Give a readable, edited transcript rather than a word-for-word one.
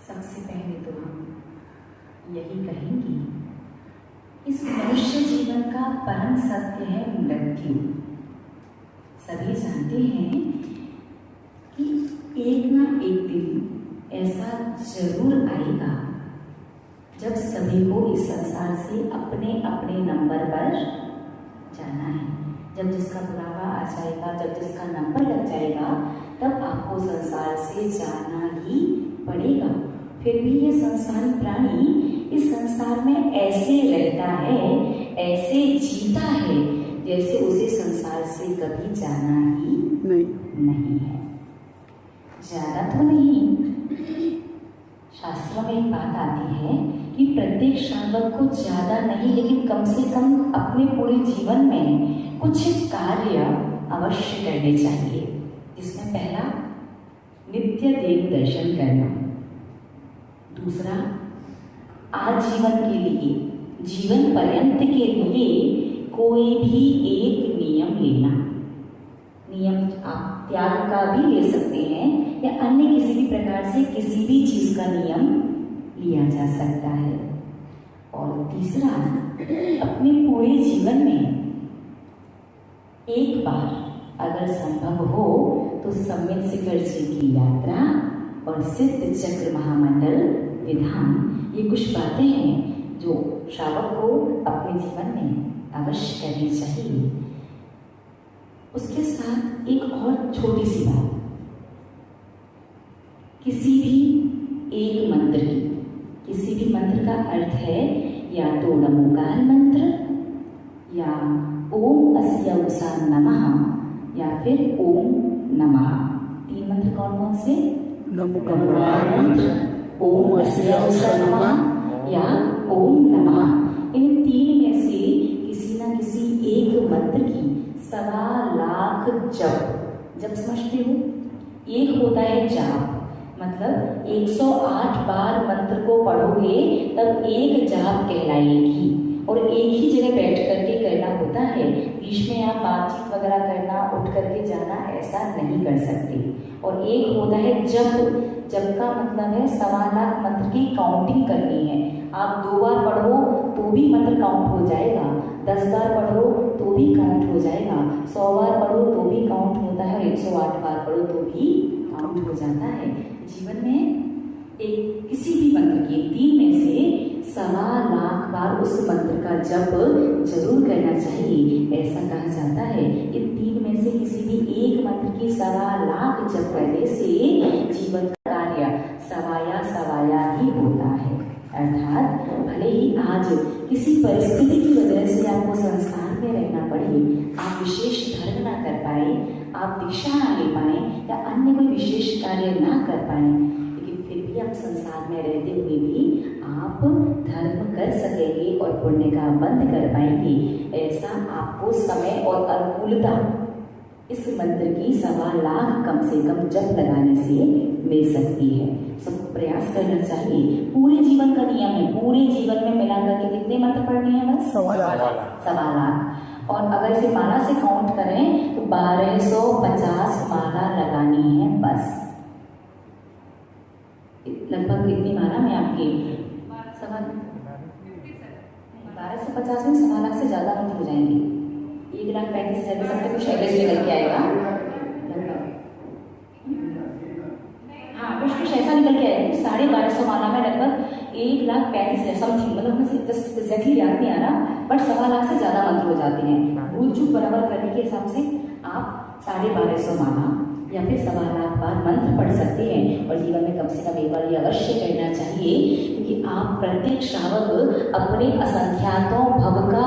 सबसे पहले तो हम यही कहेंगे, इस मनुष्य जीवन का परम सत्य है मृत्यु। सभी जानते हैं कि एक ना एक दिन ऐसा जरूर आएगा जब सभी को इस संसार से अपने अपने नंबर पर जाना है। जब जिसका बुढ़ापा आ जाएगा, जब जिसका नंबर लग जाएगा, तब आपको संसार से जाना ही पड़ेगा। फिर भी ये संसारी प्राणी इस संसार में ऐसे रहता है, ऐसे जीता है, जैसे उसे संसार से कभी जाना ही नहीं है। ज्यादा तो नहीं। शास्त्रों में एक बात आती है कि प्रत्येक श्रावक को ज्यादा नहीं, लेकिन कम से कम अपने पूरे जीवन में कुछ कार्य अवश्य करने चाहिए। जिसमें पहला, नित्य देव दर्शन करना। दूसरा, आजीवन के लिए, जीवन पर्यंत के लिए कोई भी एक नियम लेना। नियम आप त्याग का भी ले सकते हैं या अन्य किसी भी प्रकार से किसी भी चीज का नियम लिया जा सकता है। और तीसरा, अपने पूरे जीवन में एक बार अगर संभव हो तो सम्यक शिखर जी की यात्रा और सिद्ध चक्र महामंडल विधान, ये कुछ बातें हैं जो श्रावक को अपने जीवन में अवश्य करनी चाहिए। उसके साथ एक और छोटी सी बात, किसी भी एक मंत्र की, किसी भी मंत्र का अर्थ है या तो नमोकार मंत्र या ओम अस्या उषा नमः या फिर ओम नमः। तीन मंत्र कौन कौन से? नमोकार मंत्र, ओम अस्या उषा नमः या ओम नमः। इन तीन में से किसी न किसी एक मंत्र की 1.25 लाख जप समझते हो? एक होता है जाप, मतलब 108 बार मंत्र को पढ़ोगे तब एक जाप कहलाएगी। और एक ही जगह बैठ करके करना होता है, बीच में आप बातचीत वगैरह करना, उठ करके जाना, ऐसा नहीं कर सकते। और एक होता है जप। जप का मतलब है 1.25 लाख मंत्र की काउंटिंग करनी है। आप 2 बार पढ़ो तो भी मंत्र काउंट हो जाएगा, 10 बार पढ़ो तो भी काउंट हो जाएगा, 100 बार पढ़ो तो भी काउंट होता है, 108 बार पढ़ो तो भी काउंट हो जाता है। जीवन में एक किसी भी मंत्र की 3 में से 1.25 लाख बार उस मंत्र का जप जरूर करना चाहिए, ऐसा कहा जाता है। इन 3 में से किसी भी एक मंत्र की 1.25 लाख जप करने से जीवन का कार्य सवाया ही होता है। अर्थात भले ही आज किसी परिस्थिति की वजह से आपको संसार में रहना पड़े, आप विशेष धर्म ना कर पाए, आप दीक्षा ना ले पाए या अन्य कोई विशेष कार्य ना कर पाए, लेकिन फिर भी आप संसार में रहते हुए भी आप धर्म कर सकेंगे और पुण्य का बंद कर पाएंगे। ऐसा आपको समय और अनुकूलता इस मंत्र की 1.25 लाख कम से कम जप लगाने से मिल सकती है। सबको प्रयास करना चाहिए। पूरे जीवन का नियम है, पूरे जीवन में मिलाकर के कितने मंत्र पढ़ने हैं? बस 1.25 लाख। और अगर इसे माला से काउंट करें तो 1250 माला लगानी है बस। लगभग कितनी माला में आपकी? 1250 में 1.25 लाख से ज्यादा मंत्र हो जाएंगे। 1,35,000 सबसे कुछ एवरेज निकल के आएगा। हाँ, कुछ ऐसा निकल के आएगा। 1250 माला में लगभग 1,35,000 समथिंग, मतलब हमें एग्जैक्टली याद नहीं आ रहा, बट 1.25 लाख से ज्यादा मंत्र हो जाते हैं। भूल चूक बराबर करने के हिसाब से आप 1250 माला या फिर 1.25 लाख बार मंत्र पढ़ सकते हैं। और जीवन में कम से कम एक बार ये अवश्य करना चाहिए, क्योंकि आप प्रत्येक श्रावक अपने असंख्यातों भव का